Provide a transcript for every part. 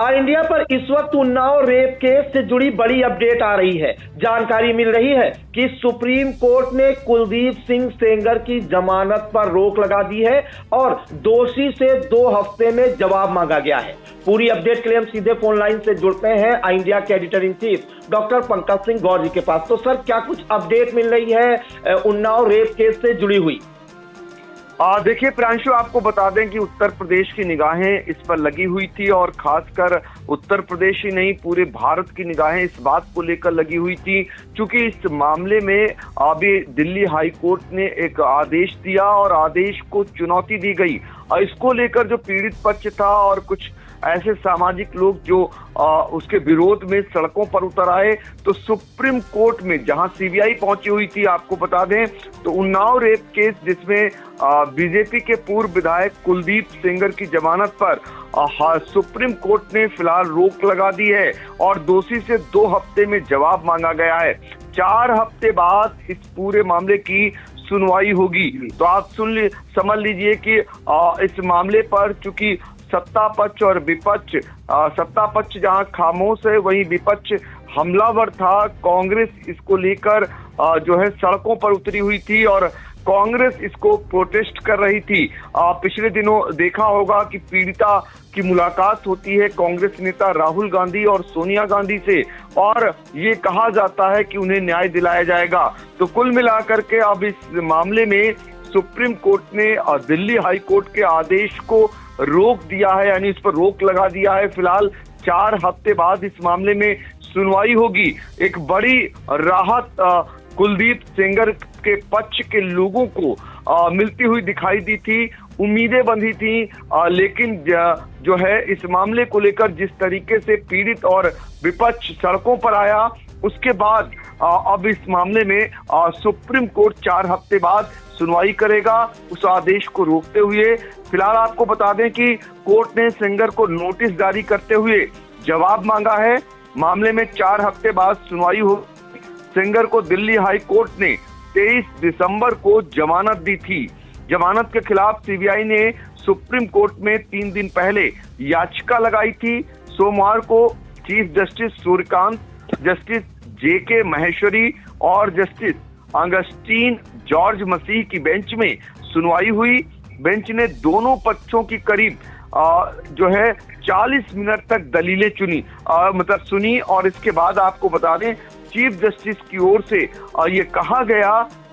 India पर इस वक्त उन्नाव रेप केस से जुड़ी बड़ी अपडेट आ रही है। जानकारी मिल रही है कि सुप्रीम कोर्ट ने कुलदीप सिंह सेंगर की जमानत पर रोक लगा दी है और दोषी से 2 हफ्ते में जवाब मांगा गया है। पूरी अपडेट के लिए हम सीधे फोन लाइन से जुड़ते हैं इंडिया के editor in chief doctor Pankaj Singh Gaur ji के पास। तो सर, क्या कुछ अपडेट मिल रही है उन्नाव रेप केस से जुड़ी हुई? देखिए प्रांशु, आपको बता दें कि उत्तर प्रदेश की निगाहें इस पर लगी हुई थी और खासकर उत्तर प्रदेश ही नहीं, पूरे भारत की निगाहें इस बात को लेकर लगी हुई थी, क्योंकि इस मामले में अभी दिल्ली हाई कोर्ट ने एक आदेश दिया और आदेश को चुनौती दी गई। इसको लेकर जो पीड़ित पक्ष था और कुछ ऐसे सामाजिक लोग जो उसके विरोध में सड़कों पर उतर आए, तो सुप्रीम कोर्ट में जहां सीबीआई पहुंची हुई थी, आपको बता दें, तो उन्नाव रेप केस जिसमें बीजेपी के पूर्व विधायक कुलदीप सेंगर की जमानत पर सुप्रीम कोर्ट ने फिलहाल रोक लगा दी है और दोषी से 2 हफ्ते में जवाब मांगा गया है। 4 हफ्ते बाद इस पूरे मामले की सुनवाई होगी। तो आप समझ लीजिए कि इस मामले पर चूंकि सत्ता पक्ष और विपक्ष, सत्ता पक्ष जहां खामोश है वहीं विपक्ष हमलावर था। कांग्रेस इसको लेकर जो है सड़कों पर उतरी हुई थी और कांग्रेस इसको प्रोटेस्ट कर रही थी। पिछले दिनों देखा होगा कि पीड़िता की मुलाकात होती है कांग्रेस नेता राहुल गांधी और सोनिया गांधी से और ये कहा जाता है कि उन्हें न्याय दिलाया जाएगा। तो कुल मिलाकर के अब इस मामले में सुप्रीम कोर्ट ने दिल्ली हाई कोर्ट के आदेश को रोक दिया है, यानी इस पर रोक लगा दिया है। फिलहाल 4 हफ्ते बाद इस मामले में सुनवाई होगी। एक बड़ी राहत कुलदीप सेंगर के पक्ष के लोगों को मिलती हुई दिखाई दी थी, उम्मीदें बंधी थी, लेकिन जो है इस मामले को लेकर जिस तरीके से पीड़ित और विपक्ष सड़कों पर आया, उसके बाद अब इस मामले में सुप्रीम कोर्ट 4 हफ्ते बाद सुनवाई करेगा, उस आदेश को रोकते हुए। फिलहाल आपको बता दें कि कोर्ट ने सेंगर को नोटिस जारी करते हुए जवाब मांगा है। मामले में 4 हफ्ते बाद सुनवाई हो। सेंगर को दिल्ली हाई कोर्ट ने 23 दिसंबर को जमानत दी थी। जमानत के खिलाफ सीबीआई ने सुप्रीम कोर्ट में 3 दिन पहले याचिका लगाई थी। सोमवार को चीफ जस्टिस सूर्यकांत, जस्टिस जेके महेश्वरी और जस्टिस अगस्टीन जॉर्ज मसीह की बेंच में सुनवाई हुई। बेंच ने दोनों पक्षों की करीब जो है 40 मिनट तक दलीलें सुनी और इसके बाद आपको बता दें चीफ जस्टिस की ओर से ये कहा गया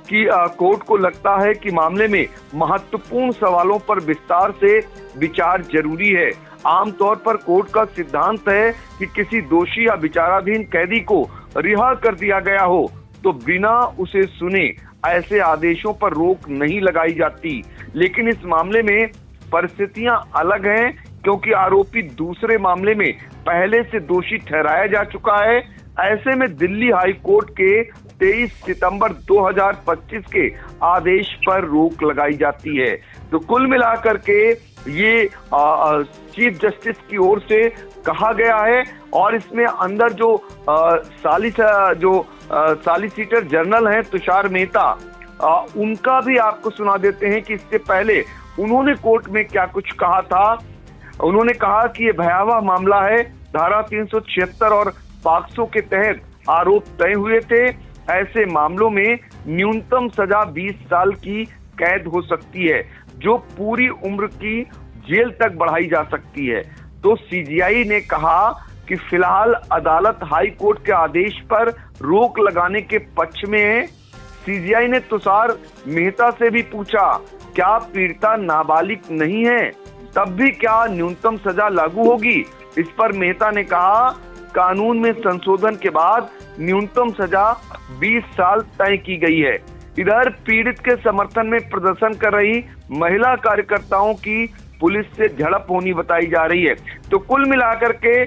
कि कोर्ट को लगता है कि मामले में महत्वपूर्ण सवालों पर विस्तार से विचार जरूरी है। आमतौर पर कोर्ट का सिद्धांत है कि किसी दोषी या विचाराधीन कैदी को रिहा कर दिया गया हो तो बिना उसे सुने ऐसे आदेशों पर रोक नहीं लगाई जाती। लेकिन इस मामले में परिस्थितियां अलग हैं, क्योंकि आरोपी दूसरे मामले में पहले से दोषी ठहराया जा चुका है। ऐसे में दिल्ली हाई कोर्ट के 23 सितंबर 2025 के आदेश पर रोक लगाई जाती है। तो कुल मिलाकर के ये चीफ जस्टिस की ओर से कहा गया है और इसमें अंदर जो सॉलिसिटर जनरल हैं तुषार मेहता, उनका भी आपको सुना देते हैं कि इससे पहले उन्होंने कोर्ट में क्या कुछ कहा था। उन्होंने कहा कि ये भयावह मामला है, धारा 376 और पॉक्सो के तहत आरोप तय हुए थे। ऐसे मामलों में न्यूनतम सजा 20 साल की कैद हो सकती है, जो पूरी उम्र की जेल तक बढ़ाई जा सकती है। तो सीजीआई ने कहा कि फिलहाल अदालत हाई कोर्ट के आदेश पर रोक लगाने के पक्ष में है। सीजीआई ने तुषार मेहता से भी पूछा, क्या पीड़िता नाबालिग नहीं है, तब भी क्या न्यूनतम सजा लागू होगी? इस पर मेहता ने कहा, कानून में संशोधन के बाद न्यूनतम सजा 20 साल तय की गई है। इधर पीड़ित के समर्थन में प्रदर्शन कर रही महिला कार्यकर्ताओं की पुलिस से झड़प होनी बताई जा रही है। तो कुल मिलाकर के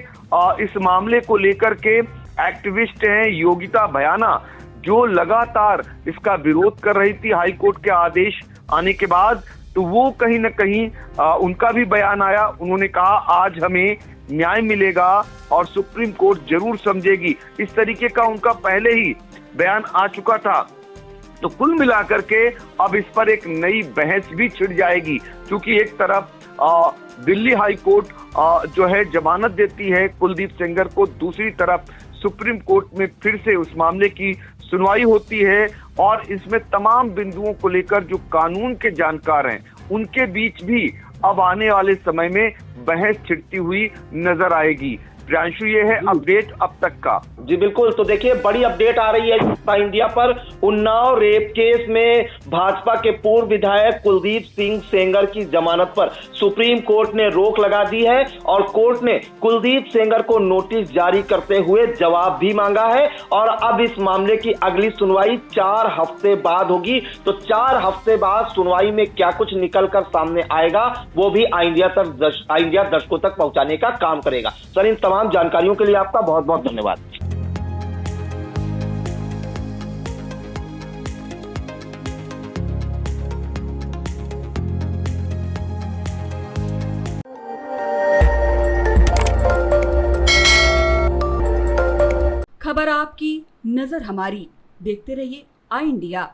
इस मामले को लेकर के एक्टिविस्ट हैं योगिता भयाना, जो लगातार इसका विरोध कर रही थी हाई कोर्ट के आदेश आने के बाद। तो वो कहीं ना कहीं उनका भी बयान आया। उन्होंने कहा आज हमें न्याय मिलेगा और सुप्रीम कोर्ट जरूर समझेगी। इस तरीके का उनका पहले ही बयान आ चुका था। तो कुल मिलाकर के अब इस पर एक नई बहस भी छिड़ जाएगी, क्योंकि एक तरफ दिल्ली हाई कोर्ट जो है जमानत देती है कुलदीप सेंगर को, दूसरी तरफ सुप्रीम कोर्ट में फिर से उस मामले की सुनवाई होती है और इसमें तमाम बिंदुओं को लेकर जो कानून के जानकार हैं उनके बीच भी अब आने वाले समय में बहस छिड़ती हुई नजर आएगी। प्रियांशु, ये है अपडेट अब तक का। जी बिल्कुल, तो देखिए बड़ी अपडेट आ रही है इंडिया पर। उन्नाव रेप केस में भाजपा के पूर्व विधायक कुलदीप सिंह सेंगर की जमानत पर सुप्रीम कोर्ट ने रोक लगा दी है और कोर्ट ने कुलदीप सेंगर को नोटिस जारी करते हुए जवाब भी मांगा है और अब इस मामले की अगली सुनवाई 4 हफ्ते बाद होगी। तो 4 हफ्ते बाद सुनवाई में क्या कुछ निकल कर सामने आएगा वो भी इंडिया दर्शकों तक पहुंचाने का काम करेगा। सर, इन तमाम जानकारियों के लिए आपका बहुत बहुत धन्यवाद। खबर आपकी, नजर हमारी। देखते रहिए आई इंडिया।